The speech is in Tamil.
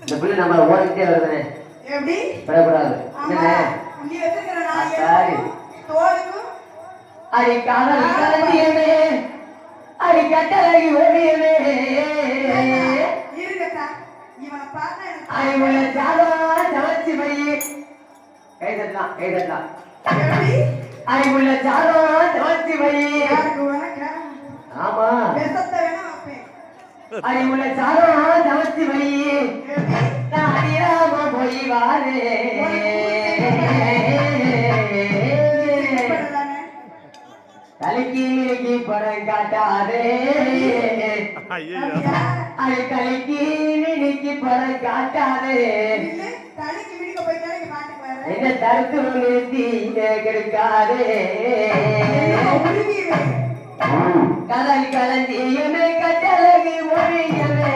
இந்த புள்ளி நம்ம ஓடிக்கிட்டே வருதுனே எப்படி வரக்கூடாது என்னண்ணே நீ வச்சிருக்கிற நான் தோலுக்கும் அடி காதல் கலந்தியமே அடி கட்டழகி ஓடியமே இருக்கட்டா இவனை பார்த்தா எனக்கு அடி உள்ள சாதா சமைச்சு வை கை தட்டலாம் எப்படி அடி உள்ள சாதா சமைச்சு வை யாருக்கு உனக்கு ஆமா விஷத்தை வேணா வைப்பேன் அடி உள்ள சாதா சமைச்சு வை நான் அடிராம போய் வாரே கலக்கி படம் காட்டாதே அது கலக்கி படம் காட்டாதே என்ன தடுத்து நிறுத்தி கெடுக்காதே கடல் கலந்தியமே கட்டழகி மொழியமே